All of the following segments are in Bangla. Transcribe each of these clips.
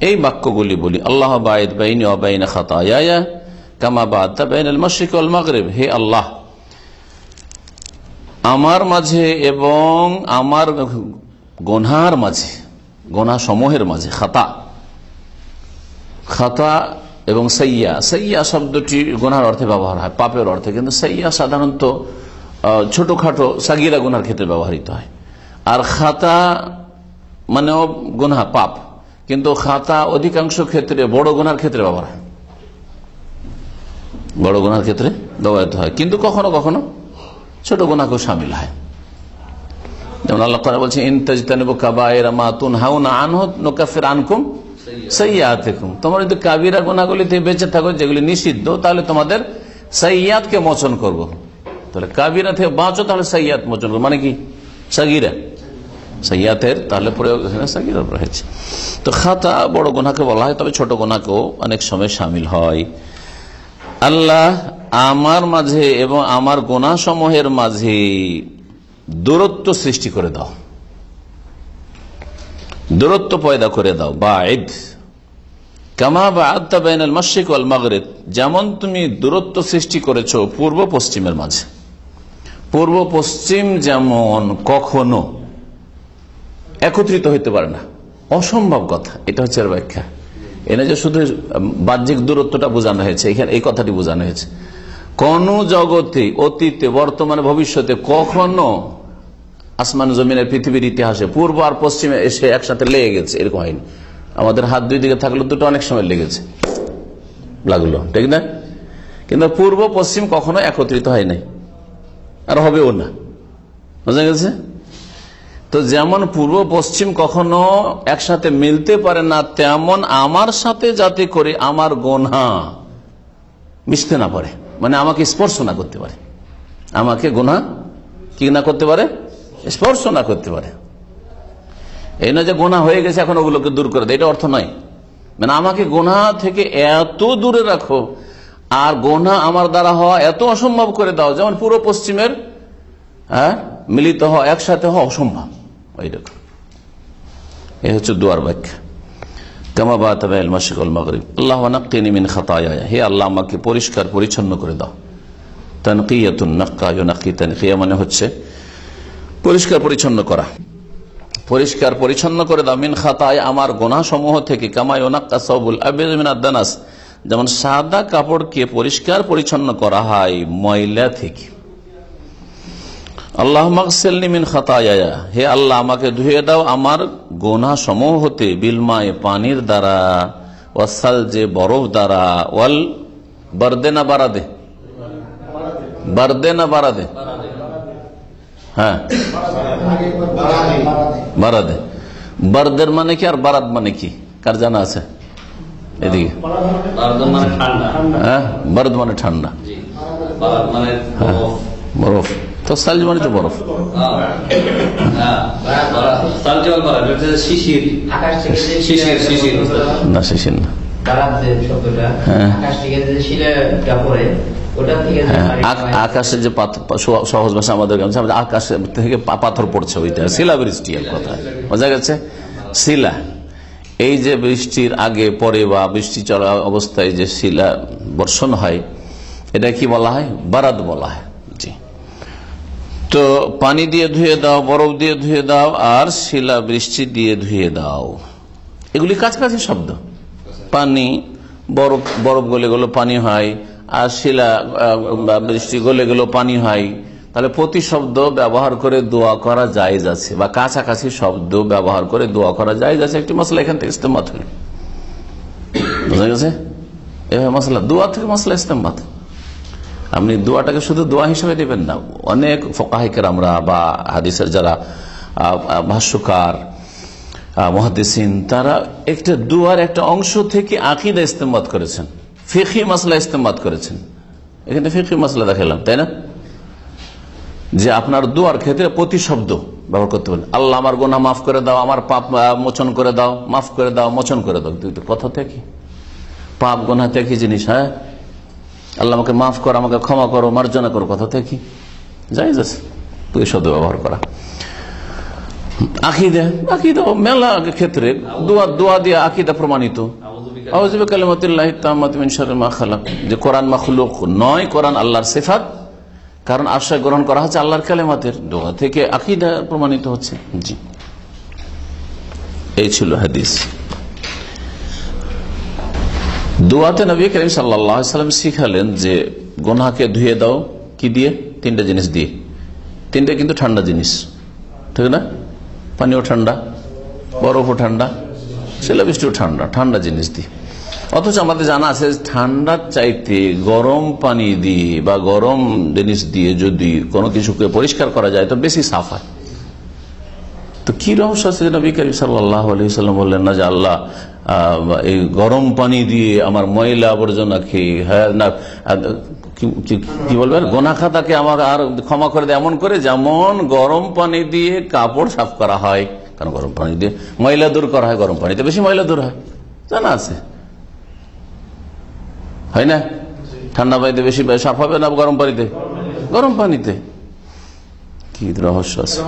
এই বাক্যগুলি বলি, আল্লাহ বাঈদ বাইনি ওয়া বাইনা খাতায়ায়া কামা বা'আদতা বাইনাল মাশরিক ওয়াল মাগরিব, হে আল্লাহ আমার মাঝে এবং আমার গুনার মাঝে, গুনাহ সমূহের মাঝে, খাতা এবং সাইয়্যা, সাইয়্যা শব্দটি গুনার অর্থে ব্যবহার হয়, পাপের অর্থে, কিন্তু সাইয়্যা সাধারণত ছোটখাটো সাগীরা গুনার ক্ষেত্রে ব্যবহৃত হয়। আর খাতা মানেও গুনাহ, পাপ, কিন্তু খাতা অধিকাংশ ক্ষেত্রে বড় গুনার ক্ষেত্রে ব্যবহার হয়, বড় গুনার ক্ষেত্রে ব্যবহৃত হয়, কিন্তু কখনো কখনো ছোট গুনাহকেও শামিল হয়। যেমন আল্লাহ তাআলা বলছেন, ইন তাজতানিবু কাবায়িরা মা তুনহাউনা আনহু নুকাফির আনকুম সাইয়্যাতিকুম, তোমরা যদি কাবিরা গুনাহগুলিতে বেঁচে থাকো যেগুলি নিষিদ্ধ, তাহলে তোমাদের সাইয়্যাতকে মোচন করব। তাহলে কাবিরা থেকে বাঁচো, তাহলে সাইয়্যাত মোচন করবো, মানে কি সাগীরা, সাইয়্যাতের তাহলে প্রয়োগ এখানে সাগীরা রয়েছে। তো খাতা বড় গুনাহকে বলা হয়, তবে ছোট গুনাহকেও অনেক সময় শামিল হয়। আল্লাহ আমার মাঝে এবং আমার গুনাহ সমূহের মাঝে দূরত্ব সৃষ্টি করে দাও, দূরত্ব পয়দা করে দাও। বাঈদ কামা বা'আদতা বাইনাল মাশরিক ওয়াল মাগরিব, যেমন তুমি দূরত্ব সৃষ্টি করেছো পূর্ব পশ্চিমের মাঝে। পূর্ব পশ্চিম যেমন কখনো একত্রিত হইতে পারে না, অসম্ভব কথা, এটা হচ্ছে এর ব্যাখ্যা। এনে যে শুধু বাহ্যিক দূরত্বটা বোঝানো হয়েছে, এখানে এই কথাটি বোঝানো হয়েছে, কোন জগতে, অতীতে, বর্তমানে, ভবিষ্যতে কখনো আসমান জমিনের পৃথিবীর ইতিহাসে পূর্ব আর পশ্চিমে এসে একসাথে লেগে গেছে, এরকম হয়নি। আমাদের হাত দুই দিকে থাকলে দুটো অনেক সময় লেগেছে, লাগলো, ঠিক না? কিন্তু পূর্ব পশ্চিম কখনো একত্রিত হয় নাই, আর হবেও না, বোঝা গেছে? তো যেমন পূর্ব পশ্চিম কখনো একসাথে মিলতে পারে না, তেমন আমার সাথে যাতে করে আমার গুনাহ মিশতে না পারে, মানে আমাকে স্পর্শ না করতে পারে, আমাকে গুনাহ কি না করতে পারে, স্পর্শ না করতে পারে। এই না যে গুনাহ হয়ে গেছে এখন ওগুলোকে দূর করে দেয়, এটা অর্থ নয়। মানে আমাকে গুনাহ থেকে এত দূরে রাখো, আর গুনাহ আমার দ্বারা হওয়া এত অসম্ভব করে দাও, যেমন পূর্ব পশ্চিমের মিলিত হওয়া, একসাথে হওয়া অসম্ভব, ওই রকম। এই হচ্ছে দুয়ার ব্যাখ্যা। কামা বা'আদতা বাইনাল মাশরিক ওয়াল মাগরিব, আল্লাহুম্মা নাক্কিনি মিন খাতায়ায়া, হে আল্লাহ আমাকে পরিষ্কার পরিচ্ছন্ন করে দাও। তানকিয়াতুন নাক্কা ইউনাক্কি তানকিয়া মানে হচ্ছে পরিষ্কার পরিচ্ছন্ন করা, পরিষ্কার পরিচ্ছন্ন করে দাও। মিন খাতায়, আমার গুনাহ সমূহ থেকে, কামা ইউনাক্কা সাওবুল আবিদ মিনাদ দানাস, যেমন সাদা কাপড়কে পরিষ্কার পরিচ্ছন্ন করা হয় ময়লা থেকে। আল্লাহুম্মা আগসিলনি মিন খাতায়ায়া, হে আল্লাহ আমাকে ধুয়ে দাও আমার গুনাহ সমূহ হতে, বিল মায়ে পানির দ্বারা, ওয়াসালজে বরফ দ্বারা, ওয়াল বারদে না বারাদে, বারদে না বারাদে, হ্যাঁ বারাদে। বারদের মানে কি আর বারাদ মানে কি, কার জানা আছে? এদিকে হ্যাঁ, বারদ মানে ঠান্ডা, বরফ, তো সালজ মানে তো বরফ। না শিশির না, আকাশে যে সহজ ভাষা আমাদের আকাশ থেকে পাথর পড়ছে, ওইটা শিলাবৃষ্টি, এক কথা বোঝা গেছে। শিলা, এই যে বৃষ্টির আগে পরে বা বৃষ্টি চলা অবস্থায় যে শিলা বর্ষণ হয়, এটা কি বলা হয়? বারাদ বলা হয়। জি, তো পানি দিয়ে ধুয়ে দাও, বরফ দিয়ে ধুয়ে দাও, আর শিলা বৃষ্টি দিয়ে ধুয়ে দাও, এগুলি কাছাকাছি শব্দ। পানি, বরফ, বরফ গলে গেল পানি হয়, আর শিলা বৃষ্টি গলে গেল পানি হয়। তাহলে প্রতি শব্দ ব্যবহার করে দোয়া করা জায়েজ আছে, বা কাছাকাছি শব্দ ব্যবহার করে দোয়া করা জায়েজ আছে। একটি মশলা এখান থেকে ইস্তেমবাত হল, বুঝা গেছে? এভাবে মশলা, দোয়া থেকে মশলা ইস্তেমবাত। আপনি দোয়াটাকে শুধু দোয়া হিসেবে দিবেন না। অনেক ফুকাহে কেরামরা বা হাদিসের যারা ভাষ্যকার, মুহাদ্দিসিন, তারা একটা দোয়ার একটা অংশ থেকে আকীদা ইস্তেমবাত করেছেন, ফিকহি মাসলা ইস্তেমবাত করেছেন। এখানে ফিকহি মাসলা দেখালাম, তাই না? যে আপনার দোয়ার ক্ষেত্রে প্রতি শব্দ ব্যবহার করতে পারেন। আল্লাহ আমার গুনাহ মাফ করে দাও, আমার পাপ মোচন করে দাও, মাফ করে দাও, মোচন করে দাও, দুটো কথা থেকে। পাপ গুনাহ থেকে জিনিস, হ্যাঁ, আল্লাহ আমাকে মাফ করো, আমাকে ক্ষমা করো, মার্জনা করো, কথা থেকে জায়েজ আছে দুই শব্দ ব্যবহার করা। আকিদা আকিদা মেলা ক্ষেত্রে দোয়া দিয়ে আকিদা প্রমাণিত। আউযু বিকালিমাতিল্লাহি তাম্মাতি মিন শাররি মা খালাক, যে কোরআন মাখলুক নয়, কোরআন আল্লাহর সিফাত, কারণ আশ্রয় গ্রহণ করা হচ্ছে আল্লাহর কালেমাতের, দোয়া থেকে আকিদা প্রমাণিত হচ্ছে। জি, এই ছিল হাদিস। দোয়াতে নবী করিম সাল্লাল্লাহু আলাইহি ওয়াসাল্লাম শিখালেন যে গুনাহকে ধুয়ে দাও কি দিয়ে? তিনটা জিনিস দিয়ে। তিনটা কিন্তু ঠান্ডা জিনিস, ঠিক না? পানিও ঠান্ডা, বরফও ঠান্ডা, শিলাবৃষ্টিও ঠান্ডা, ঠান্ডা জিনিস দিয়ে। অথচ আমাদের জানা আছে ঠান্ডার চাইতে গরম পানি দিয়ে বা গরম জিনিস দিয়ে যদি কোনো কিছুকে পরিষ্কার করা যায় তো বেশি সাফ হয়। তো কি রহস্য আছে নবী করিম সাল্লাল্লাহু আলাইহি ওয়াসাল্লাম বললেন না যে আল্লাহ এই গরম পানি দিয়ে আমার ময়লা আবর্জনাকে, হ্যাঁ না কি বলবেন, গোনাহ খাতাকে আমার আর ক্ষমা করে দেয়, এমন করে যেমন গরম পানি দিয়ে কাপড় সাফ করা হয়। কারণ গরম পানি দিয়ে ময়লা দূর করা হয়, গরম পানিতে বেশি ময়লা দূর হয়, জানা আছে, হয় না? ঠান্ডা পানিতে বেশি সাফ হবে না গরম পানিতে? গরম পানিতে। কি রহস্য আছে?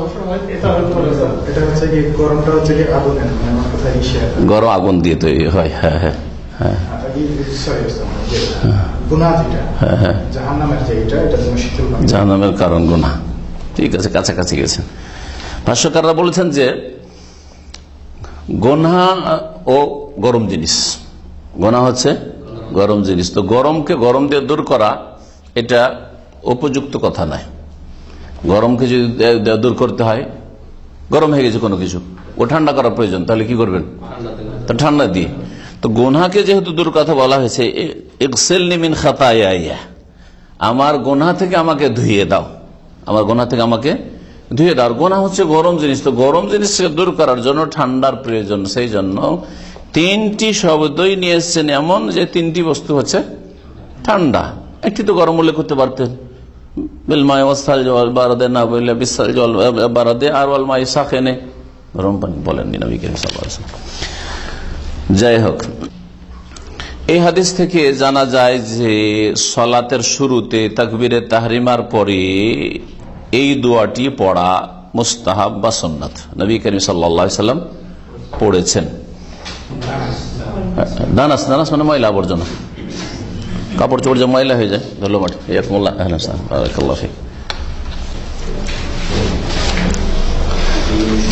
গরম আগুন দিয়ে তৈরি হয়। হ্যাঁ হ্যাঁ হ্যাঁ, জাহান্নামের কারণ গুনাহ। ঠিক আছে, কাছাকাছি গেছেন। ভাষ্যকাররা বলেছেন যে গুনাহ ও গরম জিনিস, গুনাহ হচ্ছে গরম জিনিস। তো গরমকে গরম দিয়ে দূর করা এটা উপযুক্ত কথা নয়। গরমকে যদি দূর করতে হয়, গরম হয়ে গেছে কোনো কিছু, ও ঠান্ডা করার প্রয়োজন, তাহলে কি করবেন? ঠান্ডা দিয়ে। তো গুনাহকে যেহেতু দূর কথা বলা হয়েছে, ইগসিলনি মিন খাতায়ায়া, আমার গুনাহ থেকে আমাকে ধুইয়ে দাও, আমার গুনাহ থেকে আমাকে ধুয়ে দাও। গুনাহ হচ্ছে গরম জিনিস, তো গরম জিনিসকে দূর করার জন্য ঠান্ডার প্রয়োজন। সেই জন্য তিনটি শব্দই নিয়ে এসছেন এমন যে তিনটি বস্তু হচ্ছে ঠান্ডা। একটি তো গরম উল্লেখ করতে পারতেন, না বললে বিশাল জল বারাদে আর সাখেনে, গরম পানি বলেননি নবী করিম সাল্লাল্লাহু আলাইহি ওয়াসাল্লাম। যাই হোক, এই হাদিস থেকে জানা যায় যে সালাতের শুরুতে তাকবীরে তাহরিমার পরে এই দোয়াটি পড়া মুস্তাহাব বা সুন্নাত, নবী করিম সাল্লাল্লাহু আলাইহি ওয়াসাল্লাম পড়েছেন। দানাস, দানাস মানে ময়লা আবর্জনা, কাপড় চোপড় যে ময়লা হয়ে যায়, ধরলো মাটি।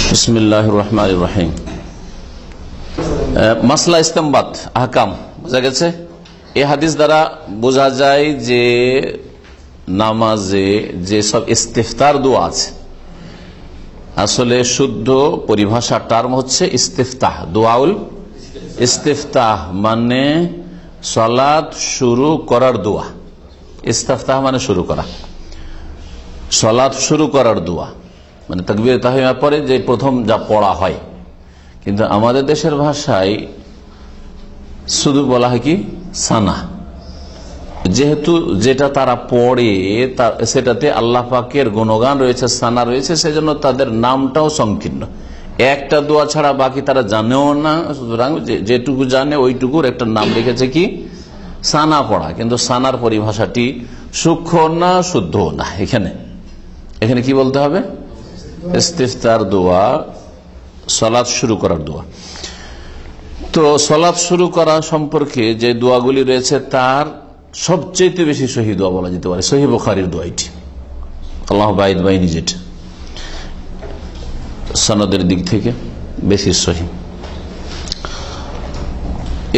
বিসমিল্লাহির রহমানির রহিম। মাসলা ইস্তেমবাত আহকাম বোঝা গেছে। এই হাদিস দ্বারা বোঝা যায় যে নামাজে যে সব ইস্তিফতার দোয়া আছে, আসলে শুদ্ধ পরিভাষা টার্ম হচ্ছে ইস্তিফতাহ, দোয়াউল ইস্তিফতাহ মানে সালাত শুরু করার দোয়া। ইস্তিফতাহ মানে শুরু করা, সালাত শুরু করার দোয়া মানে তাকবীরে তাহরিমার পরে যে প্রথম যা পড়া হয়। কিন্তু আমাদের দেশের ভাষায় শুধু বলা হয় কি সানা, যেহেতু যেটা তারা পড়ে সেটাতে আল্লাহ পাকের গুণগান রয়েছে, সানা রয়েছে, সেজন্য তাদের নামটাও সংকীর্ণ। একটা দোয়া ছাড়া বাকি তারা জানেও না, সুতরাং যেটুকু জানে ওইটুকুর একটা নাম রেখেছে কি সানা পড়া। কিন্তু সানার পরিভাষাটি সূক্ষ্ম না, শুদ্ধ না। এখানে কি বলতে হবে? ইস্তিফতার দোয়া, সালাত শুরু করার দোয়া। তো সালাত শুরু করা সম্পর্কে যে দোয়াগুলি রয়েছে তার সবচেয়ে বেশি সহি দোয়া বলা যেতে পারে সহিহ বুখারীর দোয়া এটি, আল্লাহ বাইদ বাইনি, যেটা সনদের দিক থেকে বেশি সহি।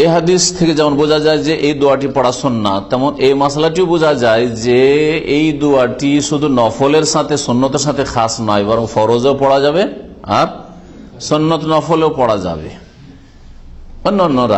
এই হাদিস থেকে যেমন বোঝা যায় যে এই দোয়াটি পড়া সুন্নাত, তেমন এই মাসলাটিও বোঝা যায় যে এই দোয়াটি শুধু নফলের সাথে সুন্নতের সাথে খাস নয়, বরং ফরজও পড়া যাবে আর সুন্নত নফলেও পড়া যাবে। অন্যান্যরা